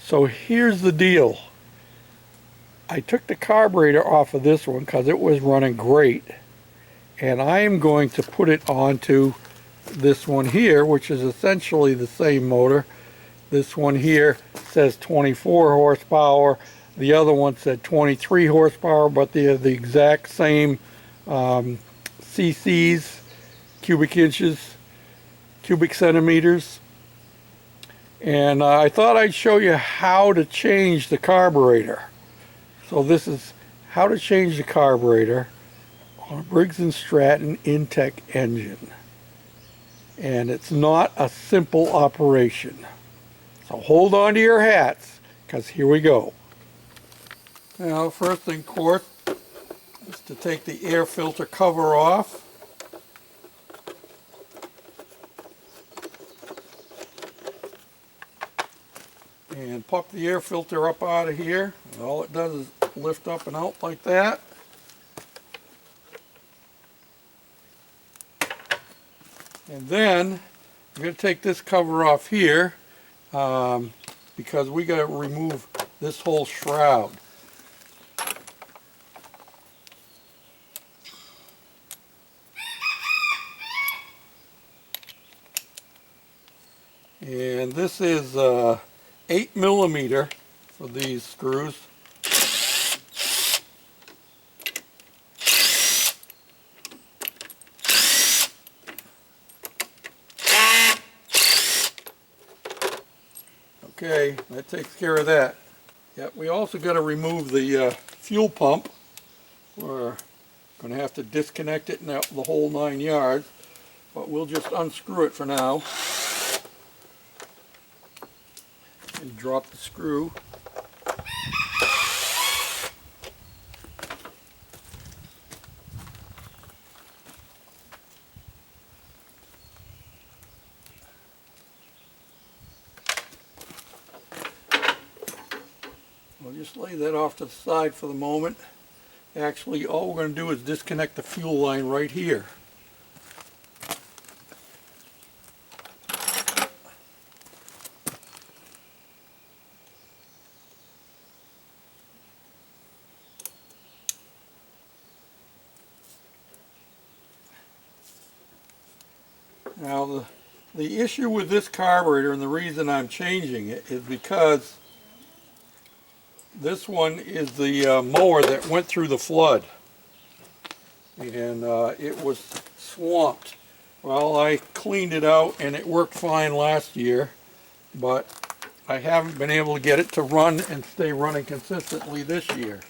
So here's the deal. I took the carburetor off of this one because it was running great, and I am going to put it onto this one here, which is essentially the same motor. This one here says 24 horsepower. The other one said 23 horsepower, but they are the exact same cc's, cubic inches, cubic centimeters. And I thought I'd show you how to change the carburetor. So this is how to change the carburetor on a Briggs & Stratton Intech engine. And it's not a simple operation. So hold on to your hats, because here we go. Now, first thing, of course, is to take the air filter cover off. And pop the air filter up out of here. And all it does is lift up and out like that. And then I'm going to take this cover off here because we got to remove this whole shroud. And this is 8mm for these screws. Okay, that takes care of that. Yeah, we also got to remove the fuel pump. We're going to have to disconnect it now, the whole 9 yards, but we'll just unscrew it for now. And drop the screw. We'll just lay that off to the side for the moment. Actually, all we're going to do is disconnect the fuel line right here. Now the issue with this carburetor, and the reason I'm changing it, is because this one is the mower that went through the flood, and it was swamped. Well, I cleaned it out and it worked fine last year, but I haven't been able to get it to run and stay running consistently this year.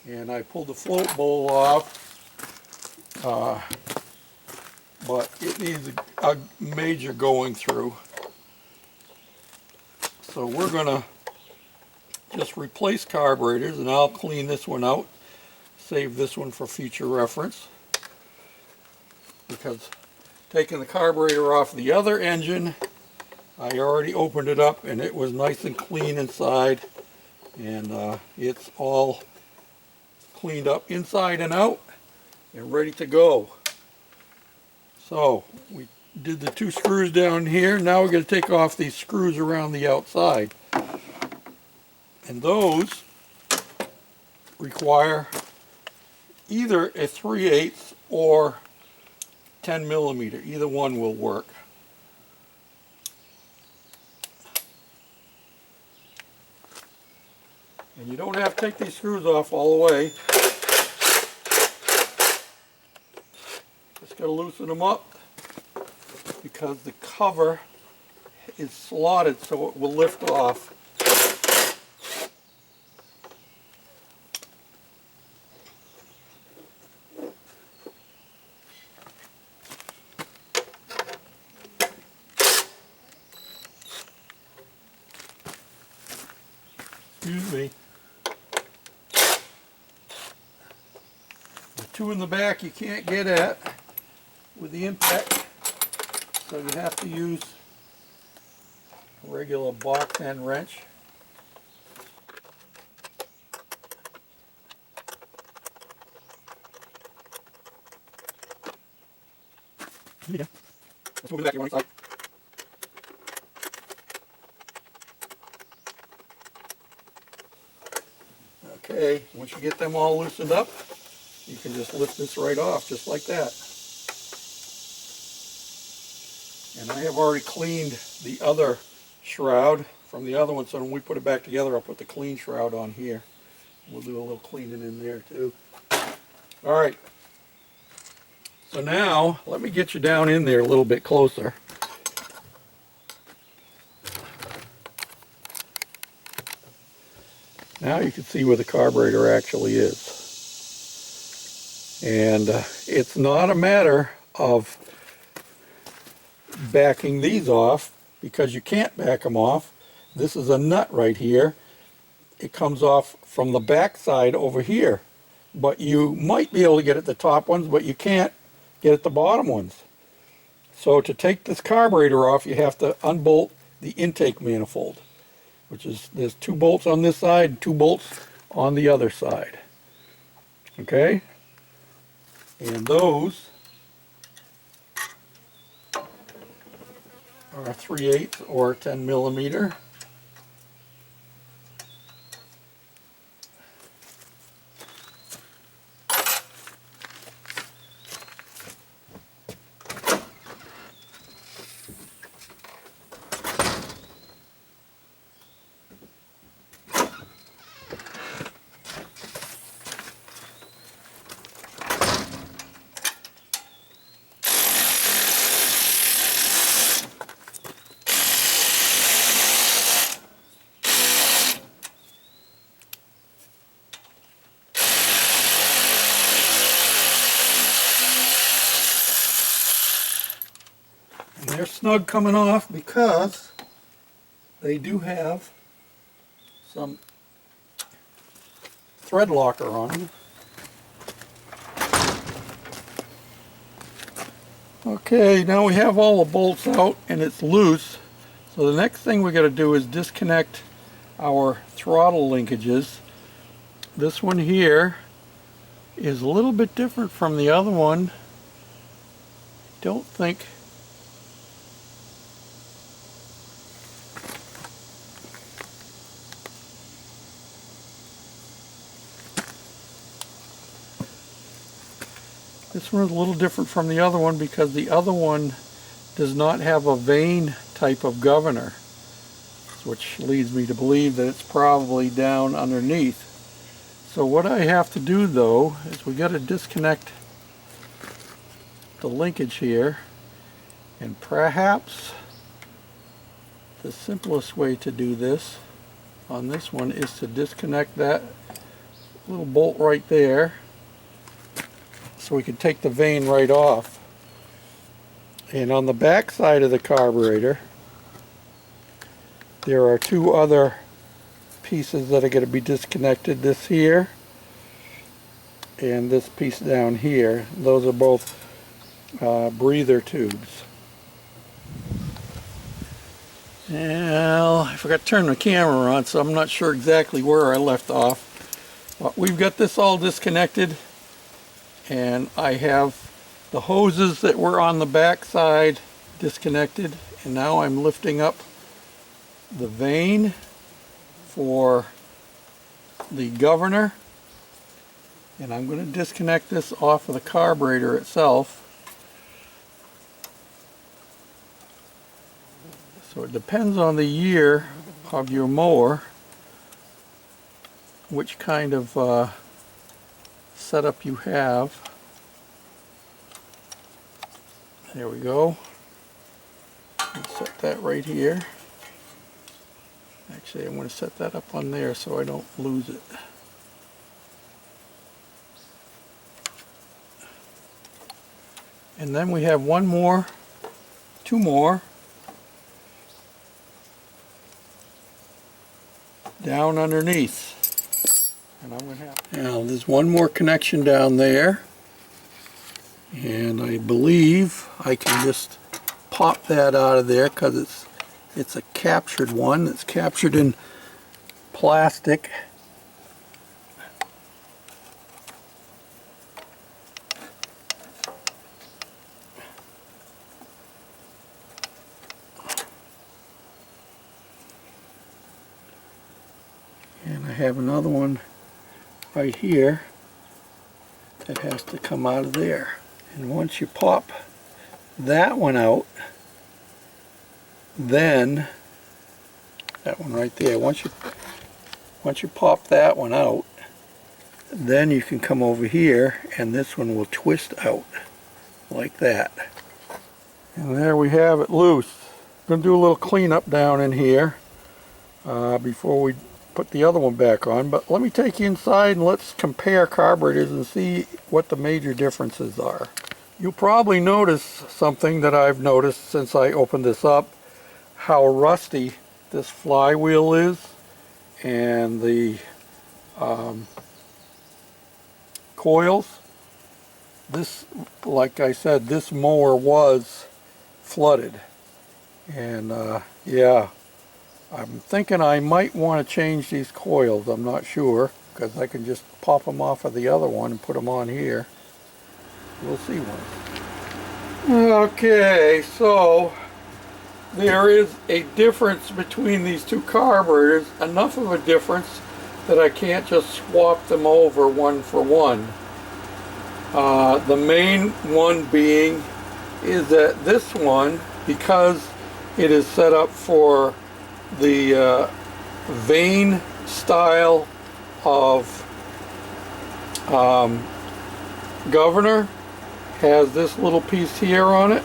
And I pulled the float bowl off, but it needs a major going through. So we're going to just replace carburetors, and I'll clean this one out, save this one for future reference, because taking the carburetor off the other engine, I already opened it up and it was nice and clean inside, and it's all cleaned up inside and out and ready to go. So we did the 2 screws down here. Now we're going to take off these screws around the outside, and those require either a 3/8 or 10mm. Either one will work. And you don't have to take these screws off all the way. Just got to loosen them up because the cover is slotted so it will lift off. Excuse me. The 2 in the back you can't get at with the impact, so you have to use a regular box end wrench. Yeah. Let's move it back here one side. Okay, once you get them all loosened up, you can just lift this right off, just like that. And I have already cleaned the other shroud from the other one, so when we put it back together, I'll put the clean shroud on here. We'll do a little cleaning in there too. All right. So now, let me get you down in there a little bit closer. Now you can see where the carburetor actually is. And it's not a matter of backing these off, because you can't back them off. This is a nut right here. It comes off from the back side over here. But you might be able to get at the top ones, but you can't get at the bottom ones. So to take this carburetor off, you have to unbolt the intake manifold, which is, there's 2 bolts on this side, 2 bolts on the other side. Okay? And those are 3/8 or 10 millimeter. And they're snug coming off because they do have some thread locker on them. Okay, now we have all the bolts out and it's loose. So the next thing we got to do is disconnect our throttle linkages. This one here is a little bit different from the other one. Don't think this one is a little different from the other one because the other one does not have a vane type of governor, which leads me to believe that it's probably down underneath. So what I have to do though is we got to disconnect the linkage here, and perhaps the simplest way to do this on this one is to disconnect that little bolt right there, so we can take the vane right off. And on the back side of the carburetor, there are 2 other pieces that are going to be disconnected. This here and this piece down here. Those are both breather tubes. Well, I forgot to turn the camera on, so I'm not sure exactly where I left off. But we've got this all disconnected, and I have the hoses that were on the back side disconnected, and now I'm lifting up the vane for the governor, and I'm going to disconnect this off of the carburetor itself. So it depends on the year of your mower which kind of setup you have. There we go. Set that right here. Actually, I'm going to set that up on there so I don't lose it. And then we have 2 more down underneath. And I'm going to have, now there's 1 more connection down there, and I believe I can just pop that out of there because it's a captured one. It's captured in plastic. And I have another one right here that has to come out of there. And once you pop that one out, then that one right there, once you pop that one out, then you can come over here and this one will twist out like that. And there we have it loose. I'm going to do a little cleanup down in here before we put the other one back on, but let me take you inside and let's compare carburetors and see what the major differences are. You'll probably notice something that I've noticed since I opened this up, how rusty this flywheel is, and the coils. This, like I said, this mower was flooded, and yeah, I'm thinking I might want to change these coils. I'm not sure, because I can just pop them off of the other one and put them on here. We'll see one. Okay, so there is a difference between these two carburetors, enough of a difference that I can't just swap them over one for one. The main one being is that this one, because it is set up for the vane style of governor, has this little piece here on it,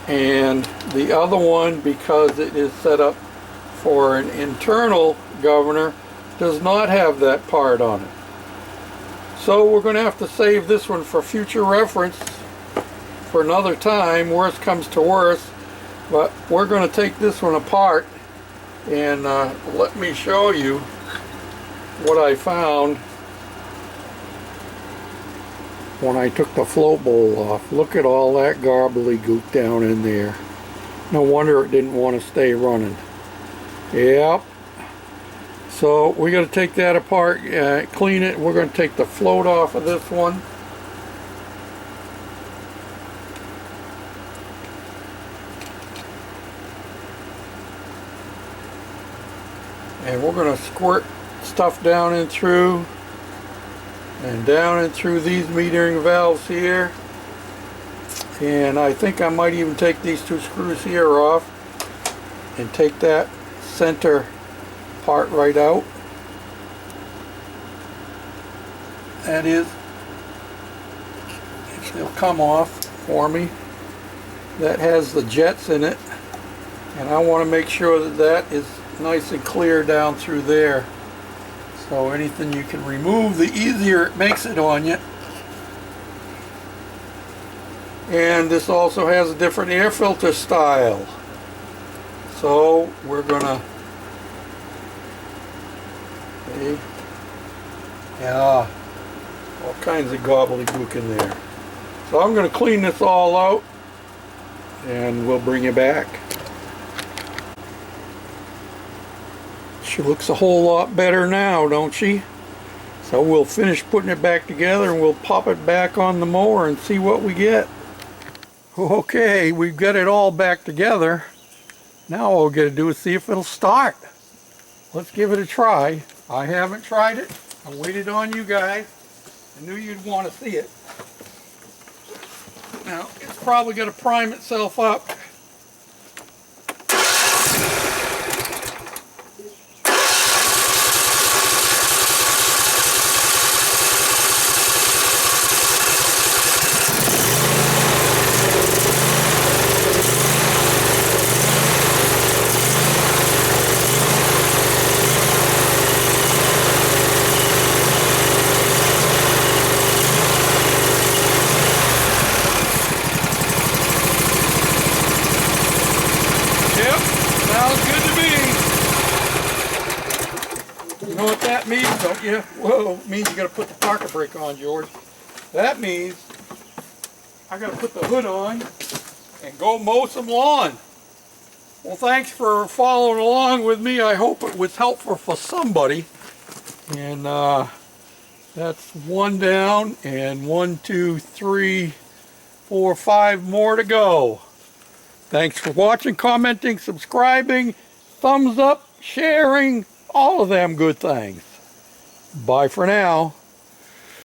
and the other one, because it is set up for an internal governor, does not have that part on it. So we're going to have to save this one for future reference for another time, worst comes to worst. But we're going to take this one apart and let me show you what I found when I took the float bowl off. Look at all that gobbledygook down in there. No wonder it didn't want to stay running. Yep. So we got to take that apart, clean it. We're going to take the float off of this one. And we're going to squirt stuff down and through these metering valves here. And I think I might even take these two screws here off and take that center part right out. That is, it'll come off for me. That has the jets in it, and I want to make sure that that is nice and clear down through there. So anything you can remove, the easier it makes it on you. And this also has a different air filter style. So we're gonna, see, yeah, all kinds of gobbledygook in there. So I'm gonna clean this all out and we'll bring you back. She looks a whole lot better now, don't she? So we'll finish putting it back together and we'll pop it back on the mower and see what we get. Okay, we've got it all back together. Now all we're going to do is see if it'll start. Let's give it a try. I haven't tried it. I waited on you guys. I knew you'd want to see it. Now, it's probably going to prime itself up. You know what that means, don't you? Whoa, it means you got to put the parking brake on, George. That means I got to put the hood on and go mow some lawn. Well, thanks for following along with me. I hope it was helpful for somebody. And that's one down, and 1, 2, 3, 4, 5 more to go. Thanks for watching, commenting, subscribing, thumbs up, sharing, all of them good things. Bye for now.